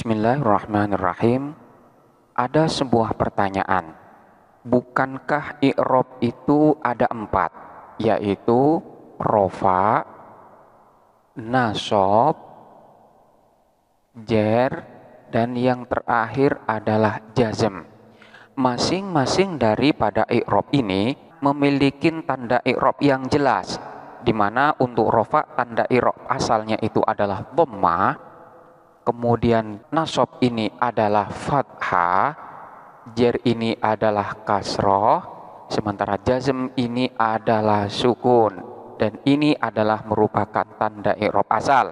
Bismillahirrahmanirrahim. Ada sebuah pertanyaan. Bukankah i'rab itu ada 4, yaitu rofa, nasab, jer, dan yang terakhir adalah jazm. Masing-masing daripada i'rab ini memiliki tanda i'rab yang jelas, di mana untuk rofa tanda i'rab asalnya itu adalah dhammah. Kemudian nasab ini adalah fathah, jer ini adalah kasroh, sementara jazm ini adalah sukun. Dan ini adalah merupakan tanda i'rab asal.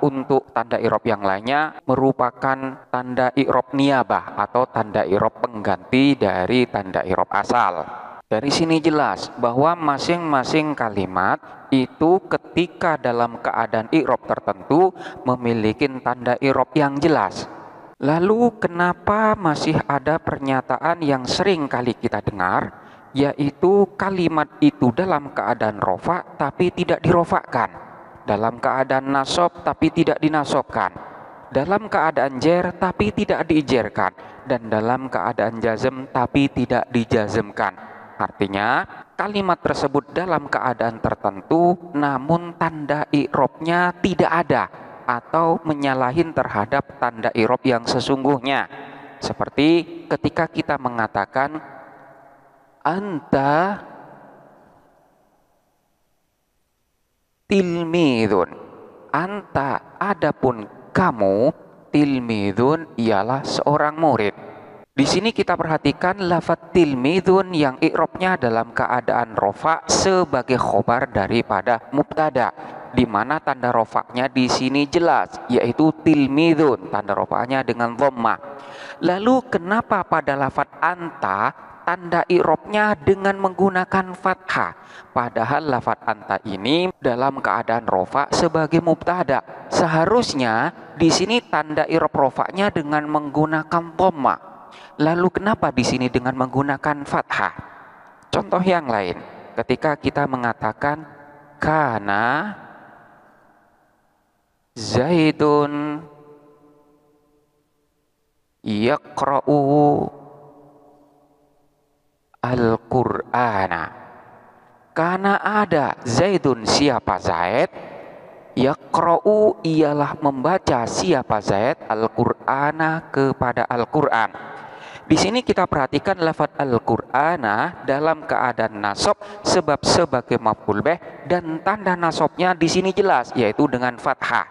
Untuk tanda i'rab yang lainnya merupakan tanda i'rab niyabah atau tanda i'rab pengganti dari tanda i'rab asal. Dari sini jelas bahwa masing-masing kalimat itu ketika dalam keadaan i'rab tertentu memiliki tanda i'rab yang jelas. Lalu kenapa masih ada pernyataan yang sering kali kita dengar, yaitu kalimat itu dalam keadaan rofa tapi tidak dirofakkan, dalam keadaan nasab tapi tidak dinasobkan, dalam keadaan jer tapi tidak dijerkan, dan dalam keadaan jazm tapi tidak dijazmkan. Artinya kalimat tersebut dalam keadaan tertentu namun tanda i'rabnya tidak ada atau menyalahin terhadap tanda i'rab yang sesungguhnya. Seperti ketika kita mengatakan anta tilmidun. Anta adapun kamu, tilmidun ialah seorang murid. Di sini kita perhatikan lafadz tilmidun yang i'rabnya dalam keadaan rofa sebagai khobar daripada mubtada, di mana tanda rofaknya di sini jelas, yaitu tilmidun, tanda rofaknya dengan dhammah. Lalu kenapa pada lafadz anta tanda i'rabnya dengan menggunakan fathah, padahal lafadz anta ini dalam keadaan rofa sebagai mubtada? Seharusnya di sini tanda i'rab rofaknya dengan menggunakan dhammah. Lalu kenapa di sini dengan menggunakan fathah? Contoh yang lain, ketika kita mengatakan kana Zaidun yaqra'u al-Qur'ana. Karena ada Zaidun, siapa Zaid, yaqra'u ialah membaca siapa Zaid, al-Qur'ana kepada Al-Qur'an. Di sini kita perhatikan lafadz al-Qur'ana dalam keadaan nasab sebab sebagai maf'ul bih, dan tanda nasabnya di sini jelas yaitu dengan fathah.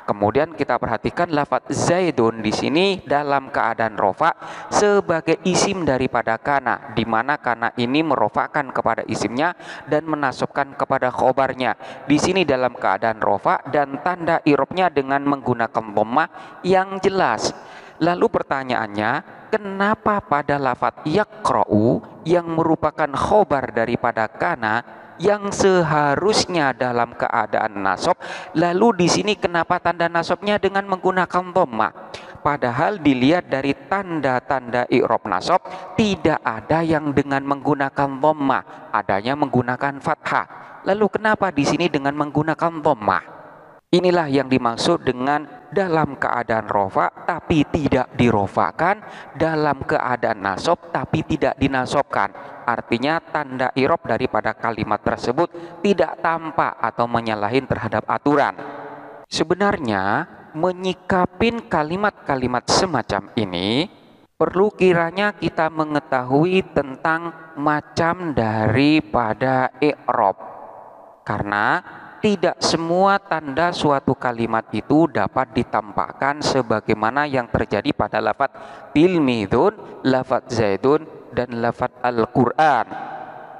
Kemudian kita perhatikan lafadz Zaidun di sini dalam keadaan rofa sebagai isim daripada kana, di mana kana ini merofakkan kepada isimnya dan menasabkan kepada khobarnya. Di sini dalam keadaan rofa dan tanda i'rabnya dengan menggunakan dhammah yang jelas. Lalu pertanyaannya, kenapa pada lafadz yaqra'u yang merupakan khobar daripada kana yang seharusnya dalam keadaan nasab, lalu di sini kenapa tanda nasabnya dengan menggunakan dhammah? Padahal dilihat dari tanda-tanda i'rab nasab tidak ada yang dengan menggunakan dhammah, adanya menggunakan fathah. Lalu kenapa di sini dengan menggunakan dhammah? Inilah yang dimaksud dengan dalam keadaan rofa tapi tidak dirofakkan, dalam keadaan nasab tapi tidak dinasobkan. Artinya tanda i'rab daripada kalimat tersebut tidak tampak atau menyalahin terhadap aturan. Sebenarnya menyikapin kalimat-kalimat semacam ini perlu kiranya kita mengetahui tentang macam daripada i'rab. Karena tidak semua tanda suatu kalimat itu dapat ditampakkan sebagaimana yang terjadi pada lafadz tilmidun, lafadz zaidun, dan lafadz al-Qur'an.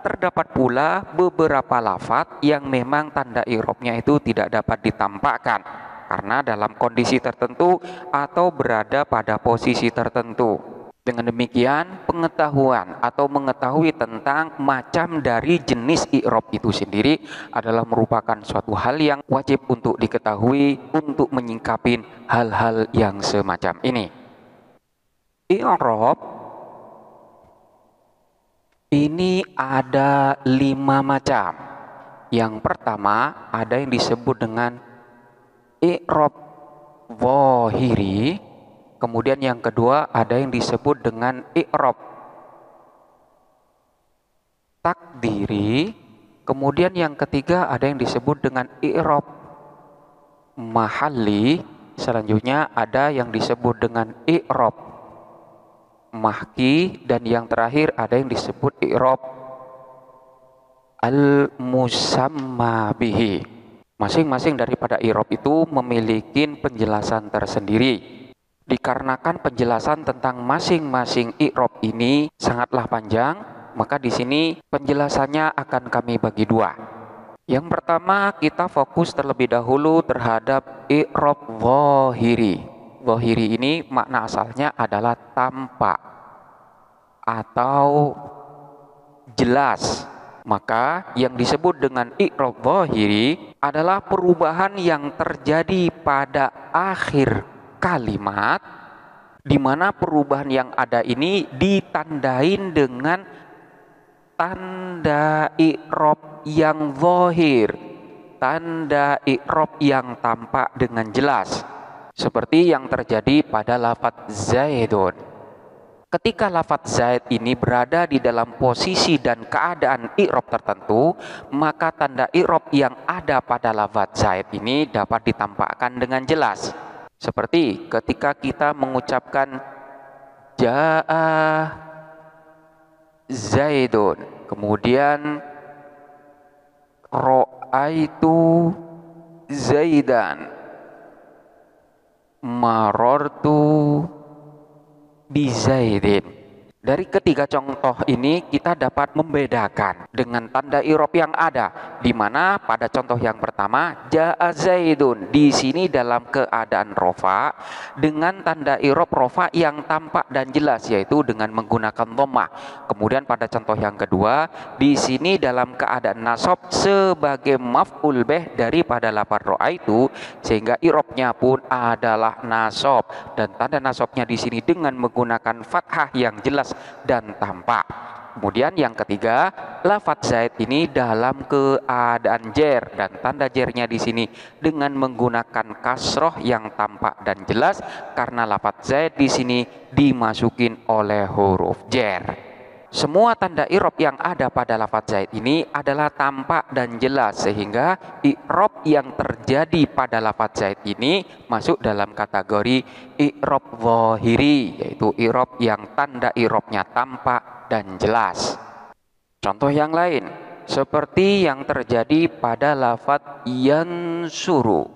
Terdapat pula beberapa lafadz yang memang tanda i'rabnya itu tidak dapat ditampakkan karena dalam kondisi tertentu atau berada pada posisi tertentu. Dengan demikian, pengetahuan atau mengetahui tentang macam dari jenis i'rab itu sendiri adalah merupakan suatu hal yang wajib untuk diketahui untuk menyingkapin hal-hal yang semacam ini. I'rab ini ada 5 macam. Yang pertama ada yang disebut dengan i'rab zahiri, Kemudian yang kedua ada yang disebut dengan i'rab takdiri. Kemudian yang ketiga ada yang disebut dengan i'rab mahalli. Selanjutnya ada yang disebut dengan i'rab mahki, dan yang terakhir ada yang disebut i'rab al-musamma bihi. Masing-masing daripada i'rab itu memiliki penjelasan tersendiri. Dikarenakan penjelasan tentang masing-masing i'rab ini sangatlah panjang, maka di sini penjelasannya akan kami bagi dua. Yang pertama, kita fokus terlebih dahulu terhadap i'rab zahiri. Zahiri ini makna asalnya adalah tampak atau jelas. Maka yang disebut dengan i'rab zahiri adalah perubahan yang terjadi pada akhir kalimat, di mana perubahan yang ada ini ditandain dengan tanda i'rab yang zahir, tanda i'rab yang tampak dengan jelas, seperti yang terjadi pada lafadz zaidun. Ketika lafadz zaid ini berada di dalam posisi dan keadaan i'rab tertentu, maka tanda i'rab yang ada pada lafadz zaid ini dapat ditampakkan dengan jelas. Seperti ketika kita mengucapkan jaa zaidun, kemudian ra'aitu zaidan, marartu bizaidin. Dari ketiga contoh ini kita dapat membedakan dengan tanda i'rab yang ada, di mana pada contoh yang pertama jaa zaidun di sini dalam keadaan rofa dengan tanda i'rab rofa yang tampak dan jelas, yaitu dengan menggunakan dhammah. Kemudian pada contoh yang kedua di sini dalam keadaan nasab sebagai maf'ul bih daripada lafadz ra'aitu, sehingga i'rabnya pun adalah nasab dan tanda nasabnya di sini dengan menggunakan fathah yang jelas dan tampak. Kemudian yang ketiga, lafadz zaid ini dalam keadaan jer dan tanda jernya di sini dengan menggunakan kasroh yang tampak dan jelas karena lafadz zaid di sini dimasukin oleh huruf jer. Semua tanda i'rab yang ada pada lafadz zaid ini adalah tampak dan jelas, sehingga i'rab yang terjadi pada lafadz zaid ini masuk dalam kategori i'rab zahiri, yaitu i'rab yang tanda i'rabnya tampak dan jelas. Contoh yang lain seperti yang terjadi pada lafadz yansuru.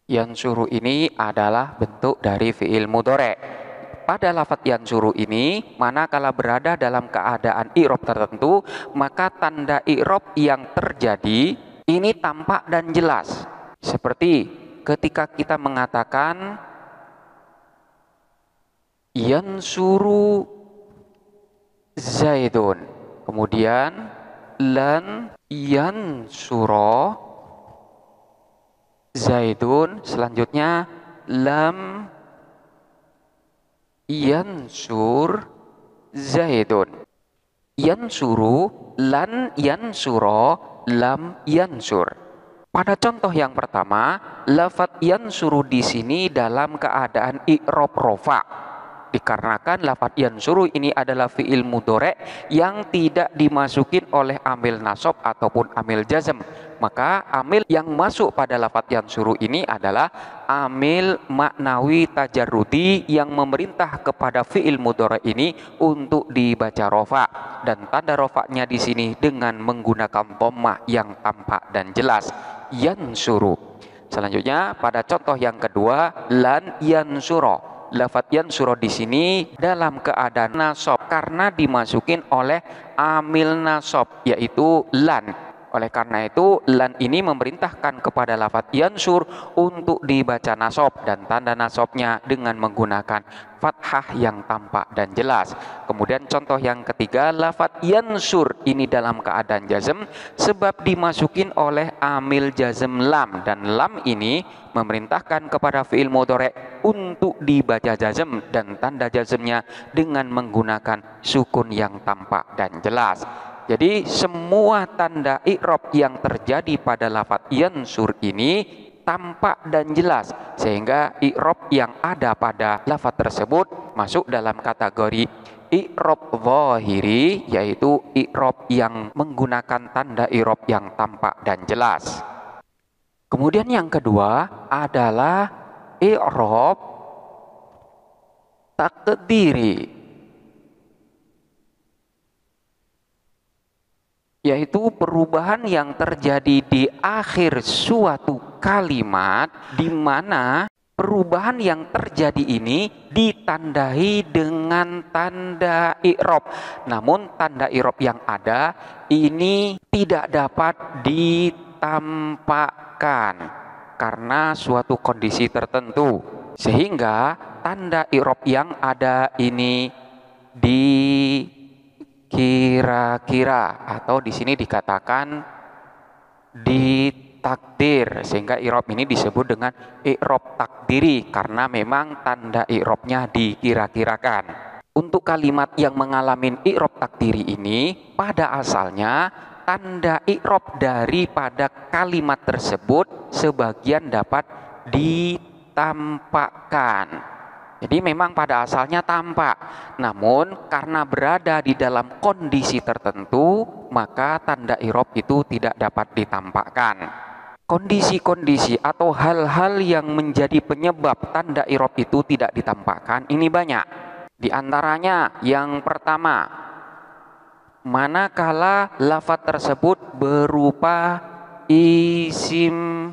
Yansuru ini adalah bentuk dari fi'il mudhari'. Pada lafadz yansuru ini, manakala berada dalam keadaan i'rab tertentu, maka tanda i'rab yang terjadi ini tampak dan jelas. Seperti ketika kita mengatakan yansuru zaidun, kemudian lan yansuro zaidun, selanjutnya lam yansur zaidun. Yansuru, lan yansuro, lam yansur. Pada contoh yang pertama, lafadz yansuru di sini dalam keadaan i'rab rofa. Dikarenakan lafadz yansuru ini adalah fi'il mudhari' yang tidak dimasukin oleh amil nasab ataupun amil jazm, maka amil yang masuk pada lafadz yansuru ini adalah amil maknawi tajarrudi yang memerintah kepada fi'il mudhari' ini untuk dibaca rofa, dan tanda rofa'nya di sini dengan menggunakan dhammah yang tampak dan jelas, yansuru. Selanjutnya pada contoh yang kedua, lan yansuro. Lafadz yansuro di sini dalam keadaan nasab karena dimasukin oleh amil nasab, yaitu lan. Oleh karena itu, lan ini memerintahkan kepada lafadz yansur untuk dibaca nasab dan tanda nasabnya dengan menggunakan fathah yang tampak dan jelas. Kemudian contoh yang ketiga, lafadz yansur ini dalam keadaan jazm sebab dimasukin oleh amil jazm lam, dan lam ini memerintahkan kepada fi'il mudhari' untuk dibaca jazm dan tanda jazmnya dengan menggunakan sukun yang tampak dan jelas. Jadi semua tanda i'rab yang terjadi pada lafadz yansur ini tampak dan jelas, sehingga i'rab yang ada pada lafaz tersebut masuk dalam kategori i'rab zahiri, yaitu i'rab yang menggunakan tanda i'rab yang tampak dan jelas. Kemudian yang kedua adalah i'rab takdiri, yaitu perubahan yang terjadi di akhir suatu kalimat, di mana perubahan yang terjadi ini ditandai dengan tanda i'rab. Namun tanda i'rab yang ada ini tidak dapat ditampakkan karena suatu kondisi tertentu, sehingga tanda i'rab yang ada ini kira-kira, atau di sini dikatakan ditakdir, sehingga i'rab ini disebut dengan i'rab takdiri karena memang tanda i'rabnya dikira-kirakan. Untuk kalimat yang mengalami i'rab takdiri ini pada asalnya tanda i'rab daripada kalimat tersebut sebagian dapat ditampakkan. Jadi memang pada asalnya tampak, namun karena berada di dalam kondisi tertentu, maka tanda i'rab itu tidak dapat ditampakkan. Kondisi-kondisi atau hal-hal yang menjadi penyebab tanda i'rab itu tidak ditampakkan ini banyak. Di antaranya yang pertama, manakala lafaz tersebut berupa isim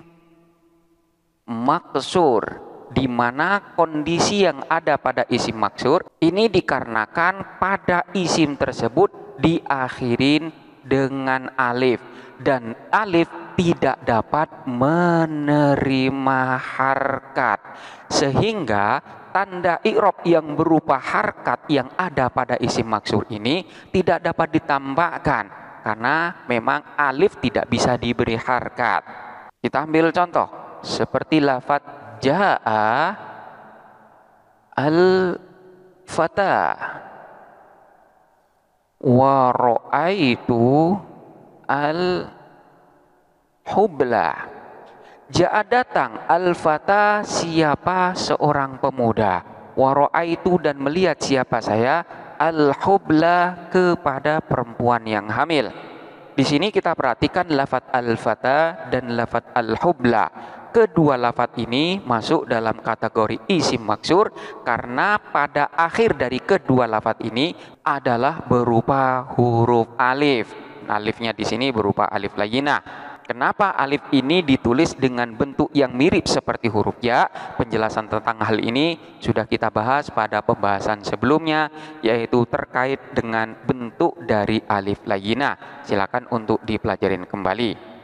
maksur, di mana kondisi yang ada pada isim maksur ini dikarenakan pada isim tersebut diakhirin dengan alif, dan alif tidak dapat menerima harkat, sehingga tanda i'rab yang berupa harkat yang ada pada isim maksur ini tidak dapat ditambahkan karena memang alif tidak bisa diberi harkat. Kita ambil contoh seperti lafaz ja'a al-fata wa ra'aitu al-hubla. Ja'a datang, al-fata siapa seorang pemuda, wa ra'aitu dan melihat siapa saya, al-hubla kepada perempuan yang hamil. Di sini kita perhatikan lafaz al-fata dan lafaz al-hubla. Kedua lafaz ini masuk dalam kategori isim maksur karena pada akhir dari kedua lafaz ini adalah berupa huruf alif. Alifnya di sini berupa alif layyinah. Kenapa alif ini ditulis dengan bentuk yang mirip seperti huruf ya? Penjelasan tentang hal ini sudah kita bahas pada pembahasan sebelumnya, yaitu terkait dengan bentuk dari alif layyinah. Silakan untuk dipelajarin kembali.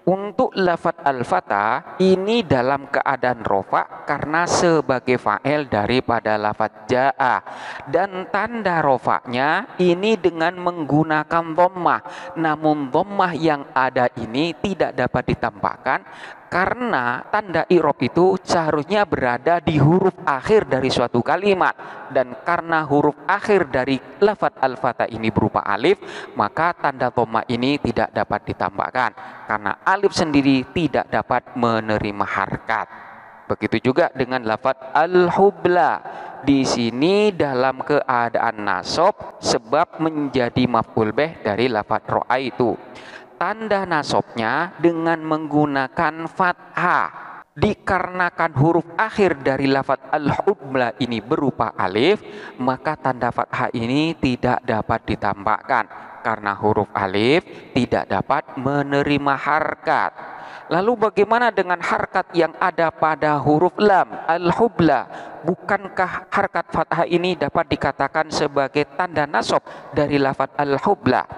Untuk lafaz al-fata ini dalam keadaan rofa karena sebagai fa'il daripada lafaz ja'a, dan tanda rofanya ini dengan menggunakan dhammah. Namun dhammah yang ada ini tidak dapat ditampakkan karena tanda i'rab itu seharusnya berada di huruf akhir dari suatu kalimat, dan karena huruf akhir dari lafaz al-fata ini berupa alif, maka tanda dhammah ini tidak dapat ditambahkan karena alif sendiri tidak dapat menerima harkat. Begitu juga dengan lafaz al-hubla. Di sini dalam keadaan nasab sebab menjadi maf'ul bih dari lafaz ra'aitu. Tanda nasabnya dengan menggunakan fathah. Dikarenakan huruf akhir dari lafaz al-hubla ini berupa alif, maka tanda fathah ini tidak dapat ditambahkan karena huruf alif tidak dapat menerima harkat. Lalu bagaimana dengan harkat yang ada pada huruf lam al-hubla? Bukankah harkat fathah ini dapat dikatakan sebagai tanda nasab dari lafaz al-hubla?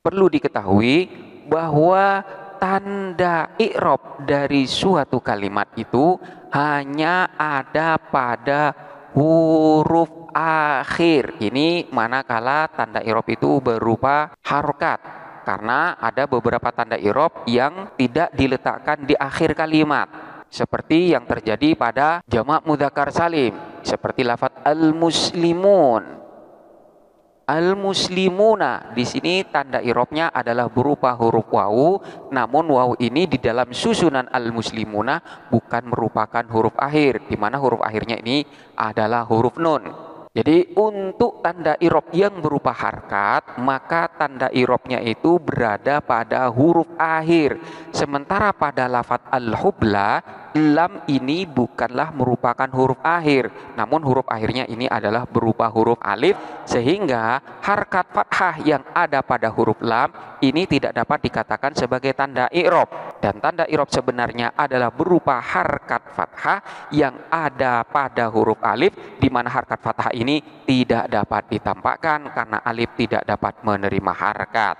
Perlu diketahui bahwa tanda i'rab dari suatu kalimat itu hanya ada pada huruf akhir. Ini manakala tanda i'rab itu berupa harokat, karena ada beberapa tanda i'rab yang tidak diletakkan di akhir kalimat, seperti yang terjadi pada jamak mudzakkar salim, seperti lafaz al-muslimun. Al-muslimuna, di sini tanda i'rabnya adalah berupa huruf wawu, namun wawu ini di dalam susunan al-muslimuna bukan merupakan huruf akhir, di mana huruf akhirnya ini adalah huruf nun. Jadi untuk tanda i'rab yang berupa harkat, maka tanda i'rabnya itu berada pada huruf akhir. Sementara pada lafadz al-hubla, lam ini bukanlah merupakan huruf akhir, namun huruf akhirnya ini adalah berupa huruf alif, sehingga harkat fathah yang ada pada huruf lam ini tidak dapat dikatakan sebagai tanda i'rab. Dan tanda i'rab sebenarnya adalah berupa harkat fathah yang ada pada huruf alif, di mana harkat fathah ini tidak dapat ditampakkan karena alif tidak dapat menerima harkat.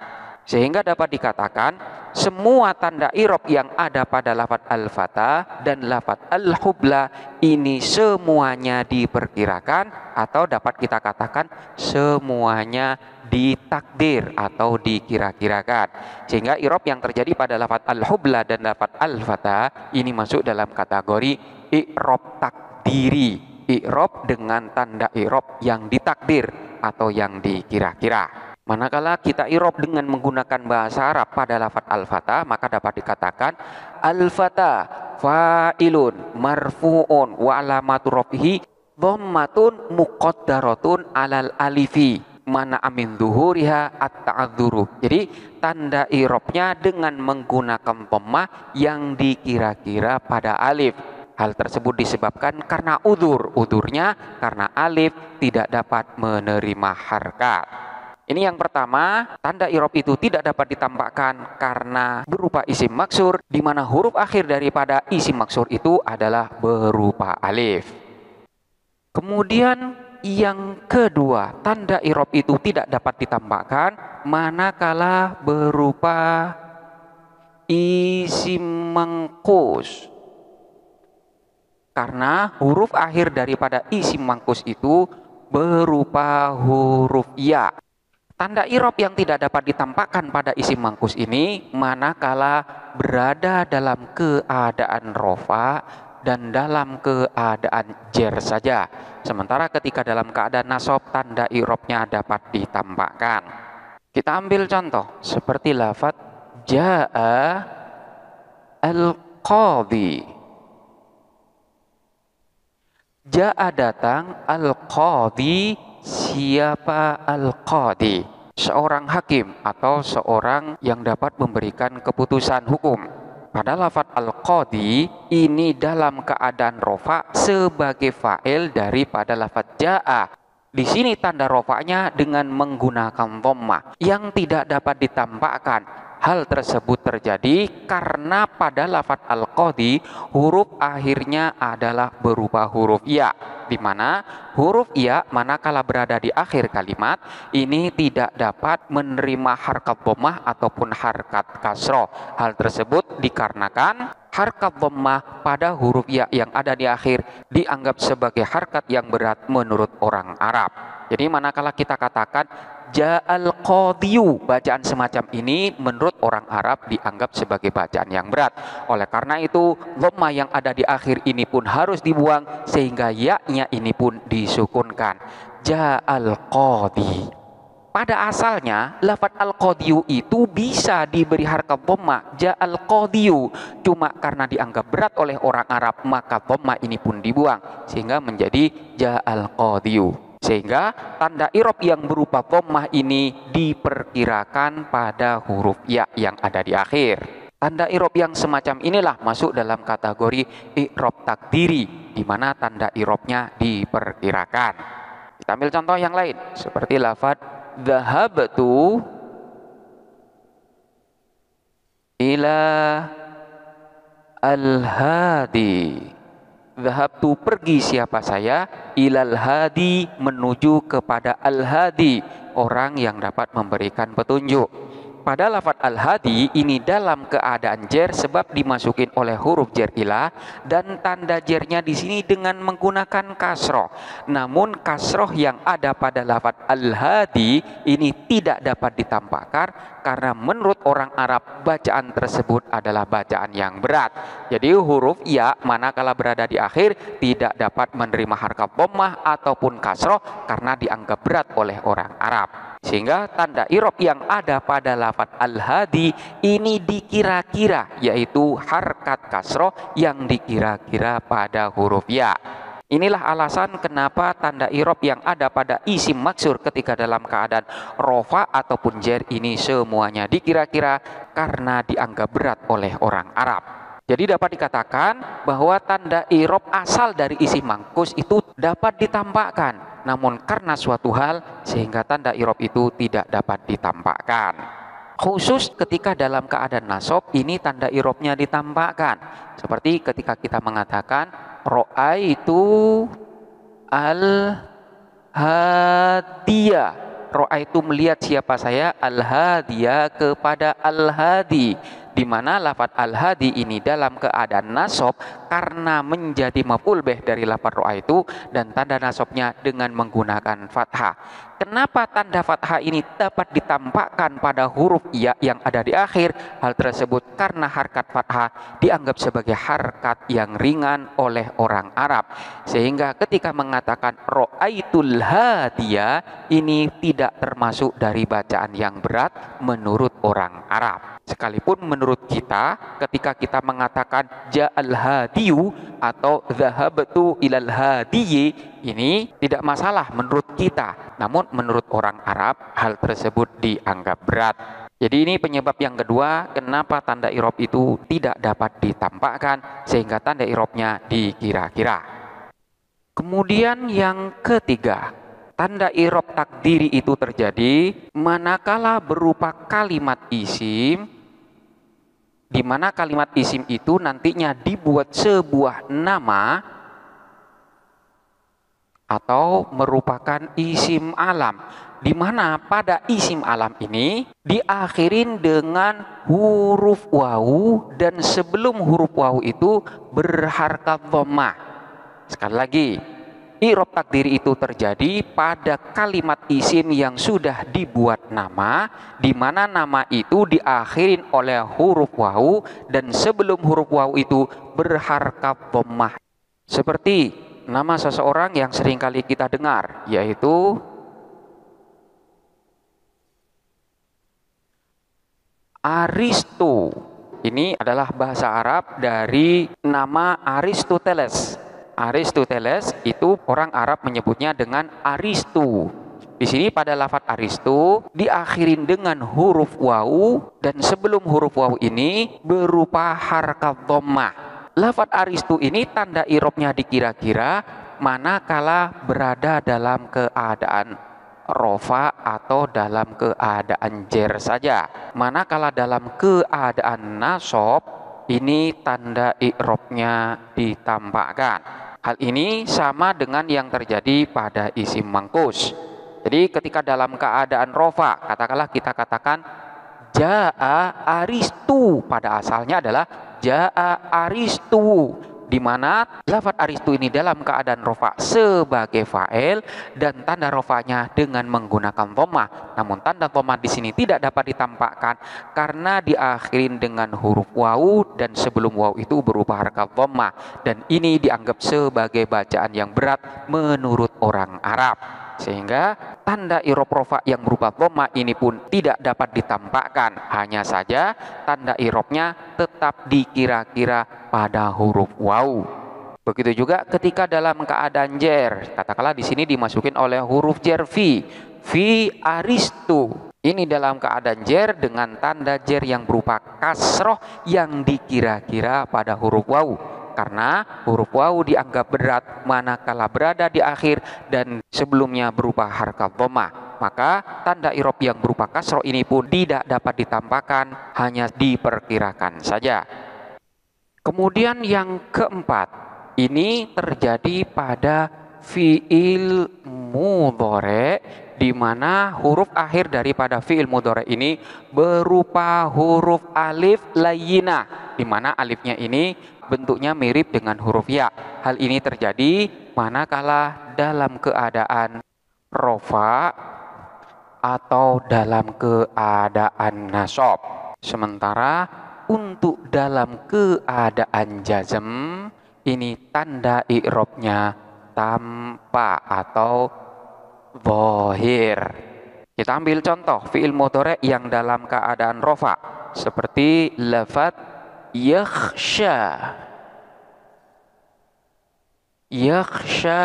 Sehingga dapat dikatakan semua tanda i'rab yang ada pada lafadz al-fatah dan lafadz al-hubla ini semuanya diperkirakan, atau dapat kita katakan semuanya ditakdir atau dikira-kirakan. Sehingga i'rab yang terjadi pada lafadz al-hubla dan lafadz al-fatah ini masuk dalam kategori i'rab takdiri, i'rab dengan tanda i'rab yang ditakdir atau yang dikira-kira. Manakala kita i'rab dengan menggunakan bahasa Arab pada lafadz al-fatah, maka dapat dikatakan al-fatah fa'ilun marfu'un wa alamatu rafihi dhammatun muqaddaratun alal alifi mana amin zuhuriha at-ta'adzuru. Jadi tanda i'rabnya dengan menggunakan dhammah yang dikira-kira pada alif. Hal tersebut disebabkan karena udurnya karena alif tidak dapat menerima harkat. Ini yang pertama, tanda i'rab itu tidak dapat ditampakkan karena berupa isim maksur, di mana huruf akhir daripada isim maksur itu adalah berupa alif. Kemudian yang kedua, tanda i'rab itu tidak dapat ditampakkan manakala berupa isim mangkus. Karena huruf akhir daripada isim mangkus itu berupa huruf ya. Tanda i'rab yang tidak dapat ditampakkan pada isim mangkus ini manakala berada dalam keadaan rofa dan dalam keadaan jer saja. Sementara ketika dalam keadaan nasab, tanda i'rabnya dapat ditampakkan. Kita ambil contoh seperti lafadz jaa al-qadhi. Jaa datang, al-qadhi siapa al-qadhi? Seorang hakim atau seorang yang dapat memberikan keputusan hukum. Pada lafadz al-qadhi ini dalam keadaan rofa sebagai fa'il daripada lafadz jaa. Di sini tanda rofa'nya dengan menggunakan dhammah yang tidak dapat ditampakkan. Hal tersebut terjadi karena pada lafadz al-qadhi huruf akhirnya adalah berupa huruf ya, di mana huruf ya manakala berada di akhir kalimat ini tidak dapat menerima harkat dhammah ataupun harkat kasroh. Hal tersebut dikarenakan harkat dhammah pada huruf ya yang ada di akhir dianggap sebagai harkat yang berat menurut orang Arab. Jadi manakala kita katakan ja'al qadhiyu, bacaan semacam ini menurut orang Arab dianggap sebagai bacaan yang berat. Oleh karena itu dhammah yang ada di akhir ini pun harus dibuang sehingga ya-nya ini pun disukunkan. Ja'al qadhi. Pada asalnya lafadz al-qadhiyu itu bisa diberi harkat dhammah ja'al qadhiyu, cuma karena dianggap berat oleh orang Arab maka dhammah ini pun dibuang sehingga menjadi ja'al qadhiyu. Sehingga tanda i'rab yang berupa dhammah ini diperkirakan pada huruf ya yang ada di akhir. Tanda i'rab yang semacam inilah masuk dalam kategori i'rab takdiri, di mana tanda i'rabnya diperkirakan. Kita ambil contoh yang lain seperti lafadz dhahabtu ila al-hadi. Dhahabtu pergi siapa saya, ilal hadi menuju kepada al-hadi, orang yang dapat memberikan petunjuk. pada lafadz al-hadi ini dalam keadaan jer sebab dimasukin oleh huruf jer ilah dan tanda jernya di sini dengan menggunakan kasroh. Namun kasroh yang ada pada lafadz al-hadi ini tidak dapat ditampakkan karena menurut orang Arab bacaan tersebut adalah bacaan yang berat. Jadi huruf ya manakala berada di akhir tidak dapat menerima harkat dhammah ataupun kasroh karena dianggap berat oleh orang Arab. Sehingga tanda i'rab yang ada pada lafadz al-hadi ini dikira-kira yaitu harkat kasroh yang dikira-kira pada huruf ya. Inilah alasan kenapa tanda i'rab yang ada pada isim maksur ketika dalam keadaan rofa ataupun jer ini semuanya dikira-kira karena dianggap berat oleh orang Arab. Jadi dapat dikatakan bahwa tanda i'rab asal dari isim mangkus itu dapat ditampakkan, namun karena suatu hal sehingga tanda i'rab itu tidak dapat ditampakkan. Khusus ketika dalam keadaan nasab ini tanda i'rabnya ditampakkan. Seperti ketika kita mengatakan ra'aitu al-hadiya. Ra'aitu melihat siapa saya, al-hadiya kepada al-hadi. Di mana lafadz al-hadi ini dalam keadaan nasab karena menjadi maf'ul bih dari lafadz ra'aitu dan tanda nasabnya dengan menggunakan fathah. Kenapa tanda fathah ini dapat ditampakkan pada huruf ya yang ada di akhir? Hal tersebut karena harkat fathah dianggap sebagai harkat yang ringan oleh orang Arab. Sehingga ketika mengatakan ra'aitul hadiya ini tidak termasuk dari bacaan yang berat menurut orang Arab. Sekalipun menurut kita ketika kita mengatakan ja'al hadiyu atau dhahabtu ilal hadiyyi ini tidak masalah menurut kita, namun menurut orang Arab hal tersebut dianggap berat. Jadi ini penyebab yang kedua kenapa tanda i'rab itu tidak dapat ditampakkan sehingga tanda i'rabnya dikira-kira. Kemudian yang ketiga, tanda i'rab takdiri itu terjadi manakala berupa kalimat isim, di mana kalimat isim itu nantinya dibuat sebuah nama atau merupakan isim alam, di mana pada isim alam ini diakhirin dengan huruf wawu dan sebelum huruf wawu itu berharkat dhammah. Sekali lagi, i'rab takdiri itu terjadi pada kalimat isim yang sudah dibuat nama, di mana nama itu diakhirin oleh huruf wawu dan sebelum huruf wawu itu berharkat dhammah. Seperti nama seseorang yang seringkali kita dengar, yaitu Aristo. Ini adalah bahasa Arab dari nama Aristoteles. Aristoteles itu orang Arab menyebutnya dengan Aristu. Di sini pada lafadz Aristu diakhirin dengan huruf wawu dan sebelum huruf wawu ini berupa harkat dhammah. Lafadz Aristu ini tanda i'rabnya dikira-kira manakala berada dalam keadaan rofa atau dalam keadaan jer saja. Manakala dalam keadaan nasab ini tanda i'rabnya ditampakkan. Hal ini sama dengan yang terjadi pada isim mangkus. Jadi ketika dalam keadaan rofa, katakanlah kita katakan ja'a Aristu, pada asalnya adalah ja'a Aristu, di mana lafadz Aristu ini dalam keadaan rofa sebagai fa'il dan tanda rofanya dengan menggunakan dhammah. Namun tanda dhammah di sini tidak dapat ditampakkan karena diakhirin dengan huruf wawu dan sebelum wawu itu berupa harkat dhammah, dan ini dianggap sebagai bacaan yang berat menurut orang Arab. Sehingga tanda i'rab rofa yang berupa dhammah ini pun tidak dapat ditampakkan, hanya saja tanda i'rabnya tetap dikira-kira pada huruf wawu. Begitu juga ketika dalam keadaan jer, katakanlah di sini dimasukin oleh huruf jer fi Aristu. Ini dalam keadaan jer dengan tanda jer yang berupa kasroh yang dikira-kira pada huruf wawu. Karena huruf wawu dianggap berat manakala berada di akhir dan sebelumnya berupa harkat dhammah. Maka tanda i'rab yang berupa kasroh ini pun tidak dapat ditampakkan, hanya diperkirakan saja. Kemudian yang keempat, ini terjadi pada fi'il mudhari di mana huruf akhir daripada fi'il mudhari ini berupa huruf alif layyinah, di mana alifnya ini bentuknya mirip dengan huruf ya. Hal ini terjadi manakala dalam keadaan rofa atau dalam keadaan nasab. Sementara untuk dalam keadaan jazm ini tanda i'rabnya tampak atau zahir. Kita ambil contoh fi'il mudhari yang dalam keadaan rofa seperti lafaz yakhsha. Yakhsha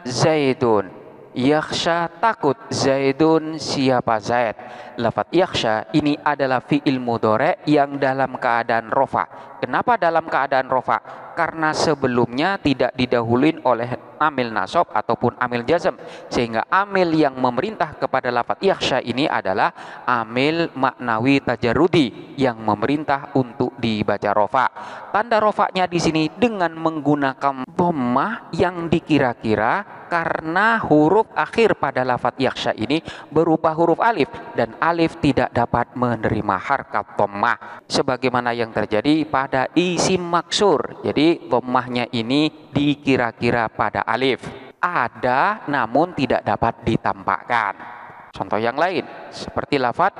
Zaidun. Yakhsha takut, Zaidun siapa Zaid. Lafaz yakhsha ini adalah fi'il mudhari yang dalam keadaan rofa. Kenapa dalam keadaan rofa? Karena sebelumnya tidak didahuluin oleh amil nasab ataupun amil jazm, sehingga amil yang memerintah kepada lafaz yakhsha ini adalah amil maknawi tajarrudi yang memerintah untuk dibaca rofa. Tanda rofanya di sini dengan menggunakan dhammah yang dikira-kira karena huruf akhir pada lafaz yakhsha ini berupa huruf alif, dan alif tidak dapat menerima harkat dhammah sebagaimana yang terjadi pada isim maksur. Jadi dhammahnya ini dikira-kira pada alif, ada namun tidak dapat ditampakkan. Contoh yang lain seperti lafaz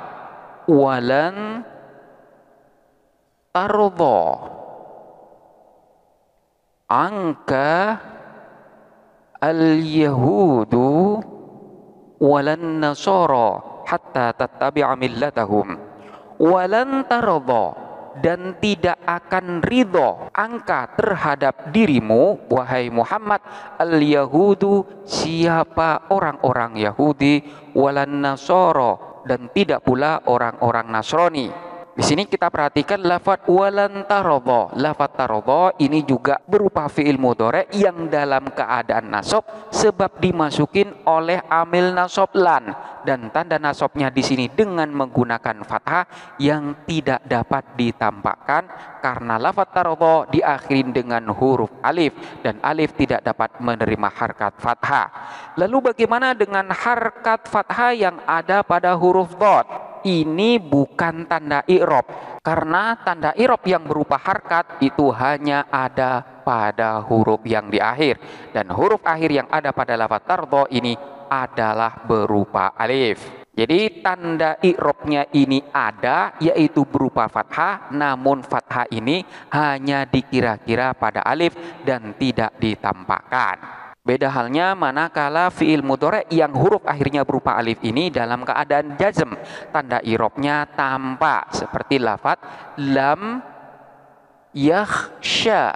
walan tardha anka al-yahudu walan nasara hatta tattabi'a millatahum. Walan tardha, dan tidak akan ridho angka terhadap dirimu wahai Muhammad al-yahudu siapa orang-orang Yahudi, walan nasara, dan tidak pula orang-orang Nasrani. Di sini kita perhatikan lafaz walan taradha. Lafaz taradha ini juga berupa fi'il mudhari yang dalam keadaan nasab sebab dimasukin oleh amil nasab lan, dan tanda nasabnya di sini dengan menggunakan fathah yang tidak dapat ditampakkan karena lafaz taradha diakhirin dengan huruf alif, dan alif tidak dapat menerima harkat fathah. Lalu bagaimana dengan harkat fathah yang ada pada huruf dhad? Ini bukan tanda i'rab, karena tanda i'rab yang berupa harkat itu hanya ada pada huruf yang di akhir, dan huruf akhir yang ada pada lafaz tardha ini adalah berupa alif. Jadi tanda i'rabnya ini ada, yaitu berupa fathah, namun fathah ini hanya dikira-kira pada alif dan tidak ditampakkan. Beda halnya manakala fi'il mudhari yang huruf akhirnya berupa alif ini dalam keadaan jazm, tanda i'rabnya tampak seperti lafaz lam yakhsha.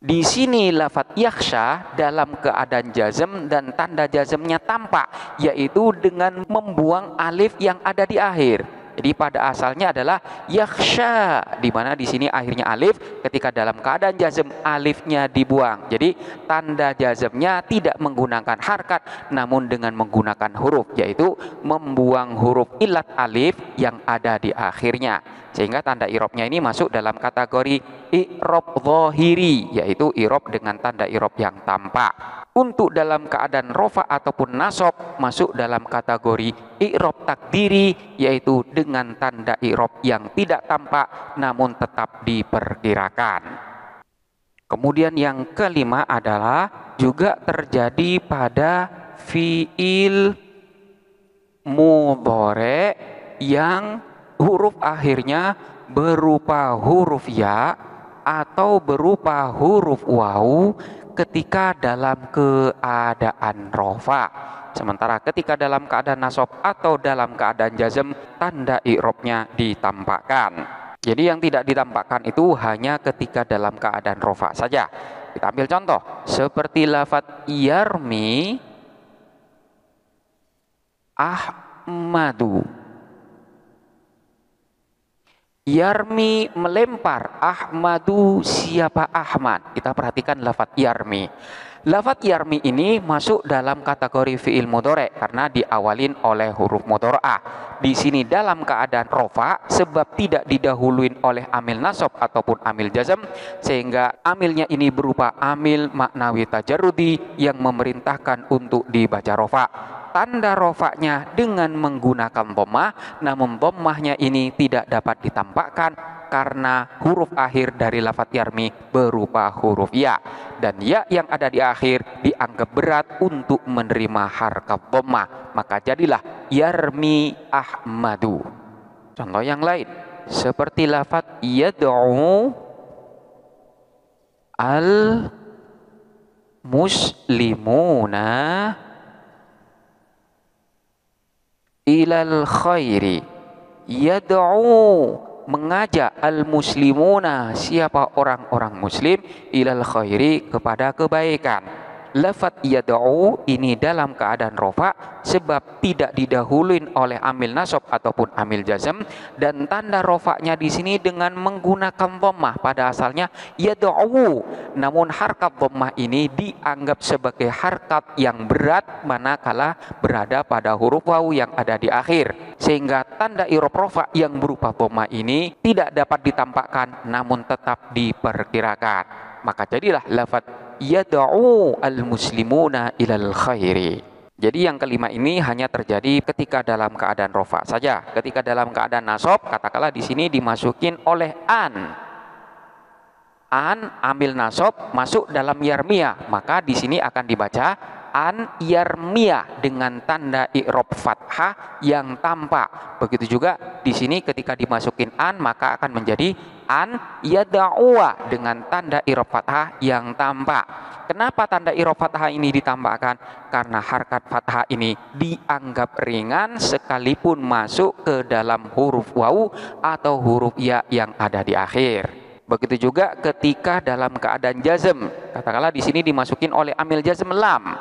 Di sini lafaz yakhsha dalam keadaan jazm dan tanda jazmnya tampak, yaitu dengan membuang alif yang ada di akhir. Jadi pada asalnya adalah yakhsha, di mana di sini akhirnya alif, ketika dalam keadaan jazm alifnya dibuang. Jadi tanda jazmnya tidak menggunakan harkat namun dengan menggunakan huruf, yaitu membuang huruf ilat alif yang ada di akhirnya. Sehingga tanda i'rabnya ini masuk dalam kategori i'rab zahiri, yaitu i'rab dengan tanda i'rab yang tampak. Untuk dalam keadaan rofa ataupun nasab masuk dalam kategori i'rab takdiri, yaitu dengan tanda i'rab yang tidak tampak namun tetap diperkirakan. Kemudian yang kelima adalah juga terjadi pada fi'il mudhari yang huruf akhirnya berupa huruf ya atau berupa huruf waw ketika dalam keadaan rofa. Sementara ketika dalam keadaan nasab atau dalam keadaan jazm, tanda i'rabnya ditampakkan. Jadi yang tidak ditampakkan itu hanya ketika dalam keadaan rofa saja. Kita ambil contoh seperti lafaz yarmi Ahmadu. Yarmi melempar, Ahmadu siapa Ahmad. Kita perhatikan lafaz yarmi. Lafadz yarmi ini masuk dalam kategori fi'il mudhari karena diawalin oleh huruf mudhari'ah. Di sini dalam keadaan rofa sebab tidak didahuluin oleh amil nasab ataupun amil jazm, sehingga amilnya ini berupa amil maknawi tajarrudi yang memerintahkan untuk dibaca rofa. Tanda rofanya dengan menggunakan dhammah, namun dhammahnya ini tidak dapat ditampakkan karena huruf akhir dari lafadz yarmi berupa huruf ya, dan ya yang ada di akhir dianggap berat untuk menerima harkat dhammah, maka jadilah yarmi Ahmadu. Contoh yang lain seperti lafadz yad'u al muslimuna ilal khairi. Yad'u mengajak al-muslimuna, siapa orang-orang muslim, ilal khairi, kepada kebaikan. Lafadz yad'u ini dalam keadaan rofa sebab tidak didahuluin oleh amil nasab ataupun amil jazm, dan tanda rofanya di sini dengan menggunakan dhammah. Pada asalnya yad'u, namun harkat dhammah ini dianggap sebagai harkat yang berat manakala berada pada huruf wawu yang ada di akhir, sehingga tanda i'rab rofa yang berupa dhammah ini tidak dapat ditampakkan namun tetap diperkirakan. Maka jadilah lafadz yad'u al-muslimuna ilal khairi. Jadi yang kelima ini hanya terjadi ketika dalam keadaan rofa saja. Ketika dalam keadaan nasab, katakanlah di sini dimasukin oleh an. An ambil nasab masuk dalam yarmiyah, maka di sini akan dibaca an yarmiyah dengan tanda i'rab fathah yang tampak. Begitu juga di sini ketika dimasukin an, maka akan menjadi an yad'uwa dengan tanda i'rab fathah yang tampak. Kenapa tanda i'rab fathah ini ditampakkan? Karena harkat fathah ini dianggap ringan sekalipun masuk ke dalam huruf wawu atau huruf ya yang ada di akhir. Begitu juga ketika dalam keadaan jazm, katakanlah di sini dimasukin oleh amil jazm lam,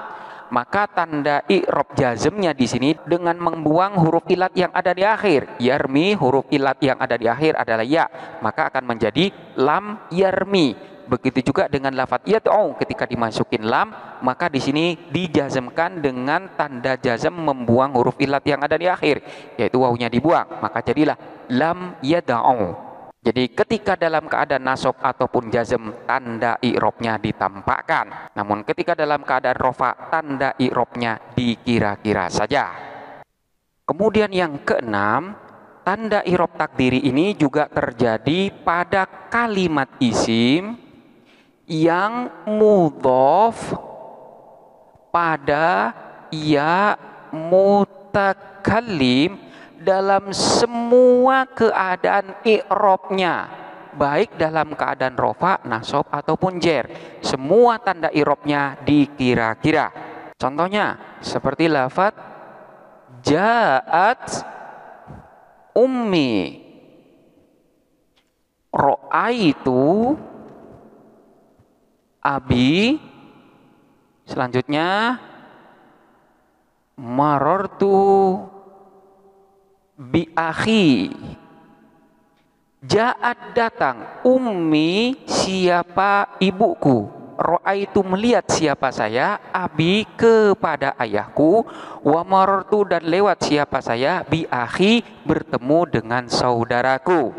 maka tanda i'rab jazmnya di sini dengan membuang huruf ilat yang ada di akhir. Yarmi, huruf ilat yang ada di akhir adalah ya, maka akan menjadi lam yarmi. Begitu juga dengan lafadz yad'u, ketika dimasukin lam, maka di sini dijazmkan dengan tanda jazm membuang huruf ilat yang ada di akhir, yaitu wawunya dibuang, maka jadilah lam yad'u. Jadi ketika dalam keadaan nasab ataupun jazm, tanda i'rabnya ditampakkan. Namun ketika dalam keadaan rofa, tanda i'rabnya dikira-kira saja. Kemudian yang keenam, tanda i'rab takdiri ini juga terjadi pada kalimat isim yang mudhof pada ya mutakallim dalam semua keadaan i'rabnya, baik dalam keadaan rofa, nasab ataupun jer. Semua tanda i'rabnya dikira-kira. Contohnya seperti lafadz ja'at ummi, ra'aitu abi, selanjutnya marartu bi akhi. Ja'at datang, ummi siapa ibuku, ra'aitu melihat siapa saya, abi kepada ayahku, wa marartu dan lewat siapa saya, bi akhi bertemu dengan saudaraku.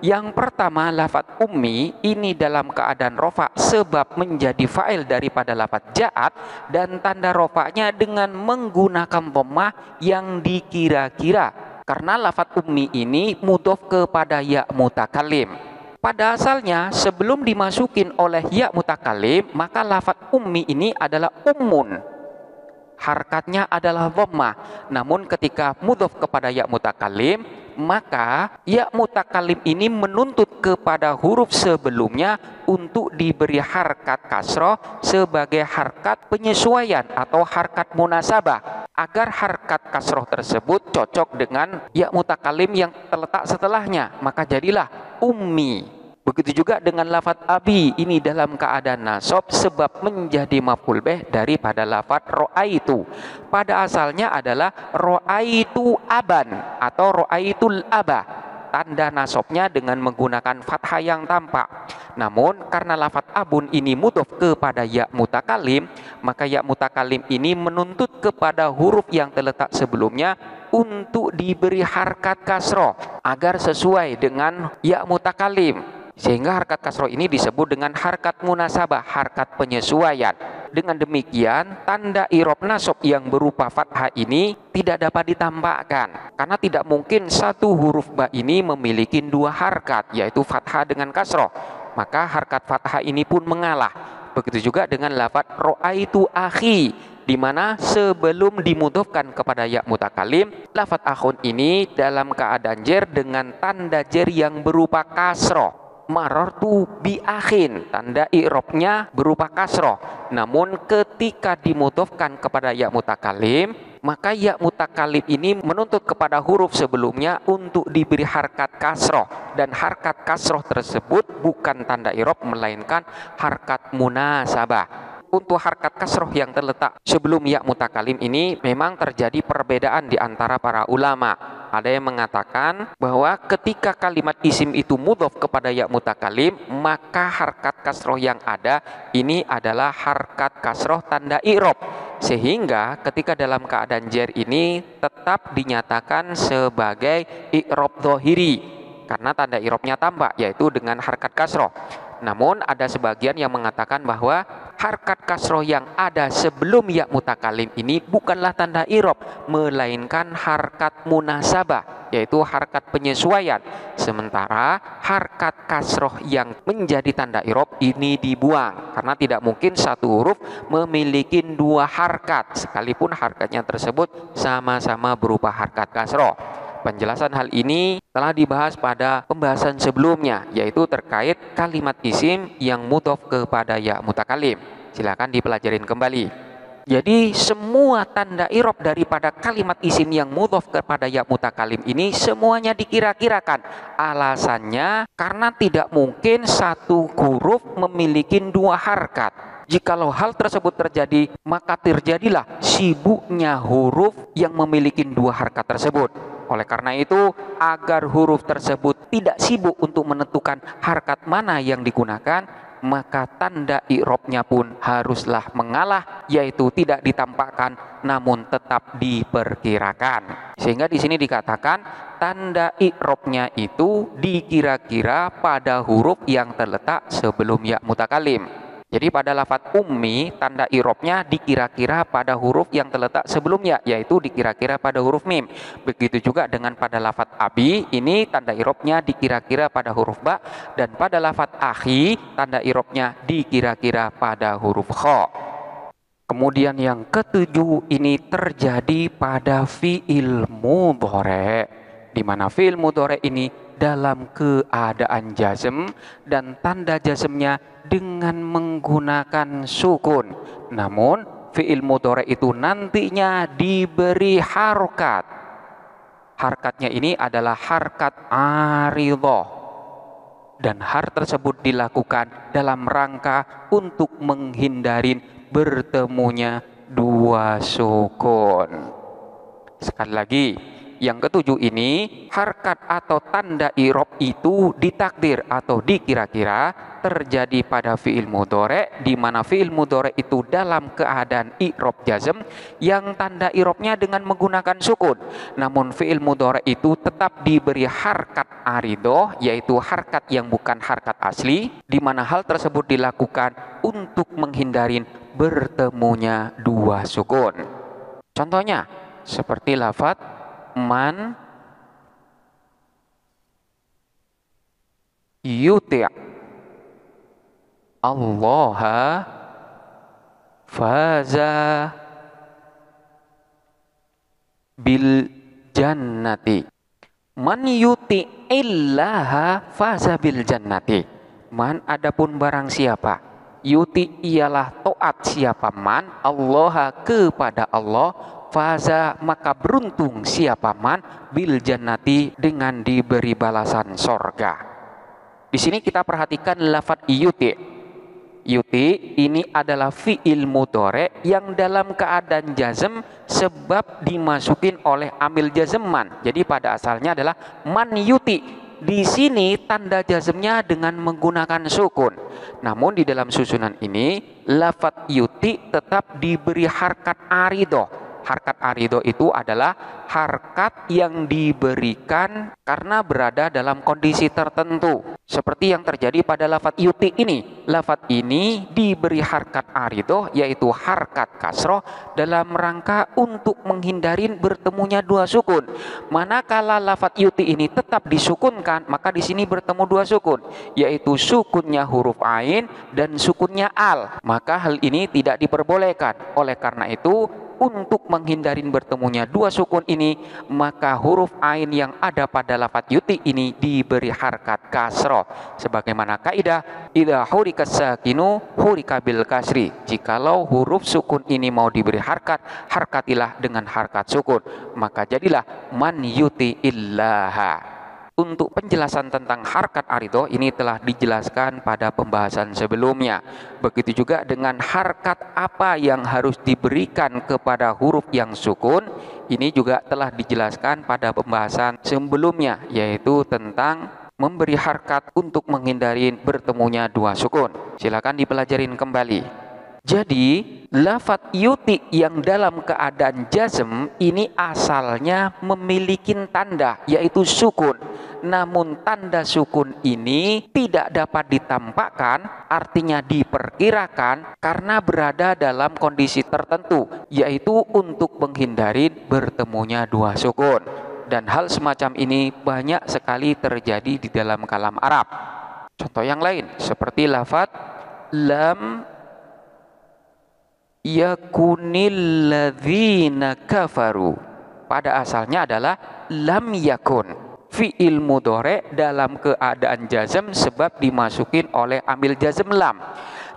Yang pertama lafadz ummi ini dalam keadaan rofa sebab menjadi fa'il daripada lafadz ja'at, dan tanda rofanya dengan menggunakan dhammah yang dikira-kira. Karena lafadz ummi ini mudhof kepada ya mutakallim. Pada asalnya sebelum dimasukin oleh ya mutakallim, maka lafadz ummi ini adalah ummun, harkatnya adalah dhammah. Namun ketika mudhof kepada ya mutakallim, maka ya mutakallim ini menuntut kepada huruf sebelumnya untuk diberi harkat kasroh sebagai harkat penyesuaian atau harkat munasabah, agar harkat kasroh tersebut cocok dengan ya mutakallim yang terletak setelahnya, maka jadilah ummi. Begitu juga dengan lafadz abi ini dalam keadaan nasab sebab menjadi maf'ul bih daripada lafadz ra'aitu. Pada asalnya adalah ra'aitu aban atau ra'aitul aba. tanda nasobnya dengan menggunakan fathah yang tampak. Namun karena lafat abun ini mudhof kepada ya mutakalim, maka ya mutakalim ini menuntut kepada huruf yang terletak sebelumnya untuk diberi harkat kasroh agar sesuai dengan ya mutakalim. Sehingga harkat kasroh ini disebut dengan harkat munasabah, harkat penyesuaian. Dengan demikian, tanda i'rab nasab yang berupa fathah ini tidak dapat ditambahkan. Karena tidak mungkin satu huruf ba ini memiliki dua harkat, yaitu fathah dengan kasroh. Maka harkat fathah ini pun mengalah. Begitu juga dengan lafaz ra'aitu akhi, di mana sebelum dimudhofkan kepada ya mutakalim, lafaz akhun ini dalam keadaan jer dengan tanda jer yang berupa kasroh. Marartu bi akhin, tanda i'rabnya berupa kasroh. Namun ketika dimudhofkan kepada ya mutakalim, maka ya mutakalim ini menuntut kepada huruf sebelumnya untuk diberi harkat kasroh, dan harkat kasroh tersebut bukan tanda i'rab melainkan harkat munasabah. Untuk harkat kasroh yang terletak sebelum ya mutakalim ini memang terjadi perbedaan di antara para ulama. Ada yang mengatakan bahwa ketika kalimat isim itu mudhof kepada ya mutakalim, maka harkat kasroh yang ada ini adalah harkat kasroh tanda i'rab. Sehingga ketika dalam keadaan jer ini tetap dinyatakan sebagai i'rab dhahiri karena tanda i'rabnya tampak, yaitu dengan harkat kasroh. Namun ada sebagian yang mengatakan bahwa harkat kasroh yang ada sebelum ya mutakalim ini bukanlah tanda i'rab, melainkan harkat munasabah, yaitu harkat penyesuaian. Sementara harkat kasroh yang menjadi tanda i'rab ini dibuang, karena tidak mungkin satu huruf memiliki dua harkat, sekalipun harkatnya tersebut sama-sama berupa harkat kasroh. Penjelasan hal ini telah dibahas pada pembahasan sebelumnya, yaitu terkait kalimat isim yang mudhof kepada ya mutakalim. Silakan dipelajarin kembali. Jadi semua tanda i'rab daripada kalimat isim yang mudhof kepada ya mutakalim ini semuanya dikira-kirakan. Alasannya karena tidak mungkin satu huruf memiliki dua harkat. Jikalau hal tersebut terjadi, maka terjadilah sibuknya huruf yang memiliki dua harkat tersebut. Oleh karena itu, agar huruf tersebut tidak sibuk untuk menentukan harkat mana yang digunakan, maka tanda i'rabnya pun haruslah mengalah, yaitu tidak ditampakkan namun tetap diperkirakan. Sehingga di sini dikatakan tanda i'rabnya itu dikira-kira pada huruf yang terletak sebelum ya mutakalim. Jadi pada lafaz ummi, tanda i'rabnya dikira-kira pada huruf yang terletak sebelumnya, yaitu dikira-kira pada huruf mim. Begitu juga dengan pada lafaz abi, ini tanda i'rabnya dikira-kira pada huruf ba, dan pada lafaz akhi, tanda i'rabnya dikira-kira pada huruf kha. Kemudian yang ketujuh ini terjadi pada fi'il mudhari', di mana fi'il mudhari' ini dalam keadaan jazm dan tanda jazmnya dengan menggunakan sukun. Namun fi'il mudhari' itu nantinya diberi harkat. Harkatnya ini adalah harkat aridhah, dan hal tersebut dilakukan dalam rangka untuk menghindari bertemunya dua sukun. Sekali lagi, yang ketujuh ini, harkat atau tanda i'rab itu ditakdir atau dikira-kira terjadi pada fi'il mudhari', di mana fi'il mudhari' itu dalam keadaan i'rab jazm yang tanda i'rabnya dengan menggunakan sukun. Namun fi'il mudhari' itu tetap diberi harkat aridhah, yaitu harkat yang bukan harkat asli, di mana hal tersebut dilakukan untuk menghindari bertemunya dua sukun. Contohnya seperti lafaz man yuti' Allaha faza bil jannati. Man yuti illaha faza bil jannati. Man adapun barang siapa, yuti ialah taat siapa man Allaha kepada Allah, faza maka beruntung siapa man bil jannati dengan diberi balasan sorga. Di sini kita perhatikan lafaz yuti. Yuti ini adalah fi'il mudhari' yang dalam keadaan jazm sebab dimasukin oleh amil jazman. Jadi pada asalnya adalah man yuti, di sini tanda jazmnya dengan menggunakan sukun. Namun di dalam susunan ini lafadz yuti tetap diberi harkat aridoh. Harkat arido itu adalah harkat yang diberikan karena berada dalam kondisi tertentu. Seperti yang terjadi pada lafadz yuti ini. Lafadz ini diberi harkat arido, yaitu harkat kasroh, dalam rangka untuk menghindari bertemunya dua sukun. Manakala lafadz yuti ini tetap disukunkan, maka di sini bertemu dua sukun, yaitu sukunnya huruf ain dan sukunnya al. Maka hal ini tidak diperbolehkan. Oleh karena itu, untuk menghindari bertemunya dua sukun ini, maka huruf ain yang ada pada lafadz yuti ini diberi harkat kasroh. Sebagaimana kaidah, idza hurikas sakinu hurika bil kasri. Jikalau huruf sukun ini mau diberi harkat, harkatilah dengan harkat sukun. Maka jadilah man yuti illaha. Untuk penjelasan tentang harkat arido ini telah dijelaskan pada pembahasan sebelumnya. Begitu juga dengan harkat apa yang harus diberikan kepada huruf yang sukun, ini juga telah dijelaskan pada pembahasan sebelumnya, yaitu tentang memberi harkat untuk menghindari bertemunya dua sukun. Silakan dipelajarin kembali. Jadi lafadz yuti yang dalam keadaan jazm ini asalnya memiliki tanda, yaitu sukun. Namun tanda sukun ini tidak dapat ditampakkan, artinya diperkirakan karena berada dalam kondisi tertentu, yaitu untuk menghindari bertemunya dua sukun. Dan hal semacam ini banyak sekali terjadi di dalam kalam Arab. Contoh yang lain seperti lafadz lam yakunil ladzina kafaru. Pada asalnya adalah lam yakun. Fi'il mudhari dalam keadaan jazm sebab dimasukin oleh amil jazm lam.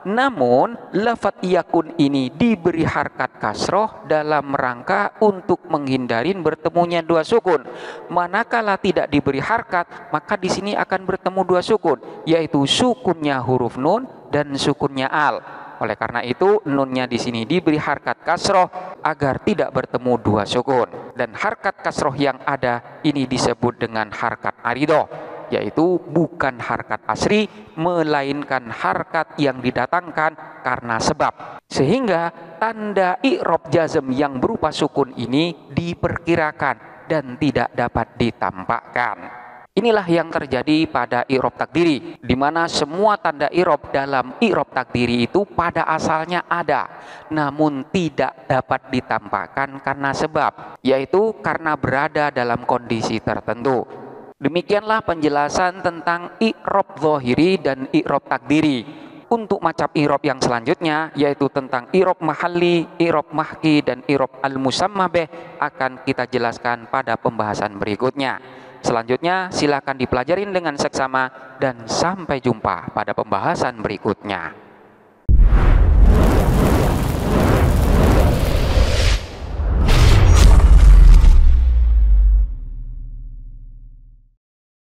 Namun lafadz yakun ini diberi harkat kasroh dalam rangka untuk menghindari bertemunya dua sukun. Manakala tidak diberi harkat, maka di sini akan bertemu dua sukun, yaitu sukunnya huruf nun dan sukunnya al. Oleh karena itu nunnya di sini diberi harkat kasroh agar tidak bertemu dua sukun. Dan harkat kasroh yang ada ini disebut dengan harkat arido, yaitu bukan harkat asri, melainkan harkat yang didatangkan karena sebab. Sehingga tanda i'rab jazm yang berupa sukun ini diperkirakan dan tidak dapat ditampakkan. Inilah yang terjadi pada i'rab takdiri, di mana semua tanda i'rab dalam i'rab takdiri itu pada asalnya ada, namun tidak dapat ditampakkan karena sebab, yaitu karena berada dalam kondisi tertentu. Demikianlah penjelasan tentang i'rab zahiri dan i'rab takdiri. Untuk macam i'rab yang selanjutnya, yaitu tentang i'rab mahalli, i'rab mahki, dan i'rab al-musamma bih, akan kita jelaskan pada pembahasan berikutnya. Selanjutnya silakan dipelajarin dengan seksama dan sampai jumpa pada pembahasan berikutnya.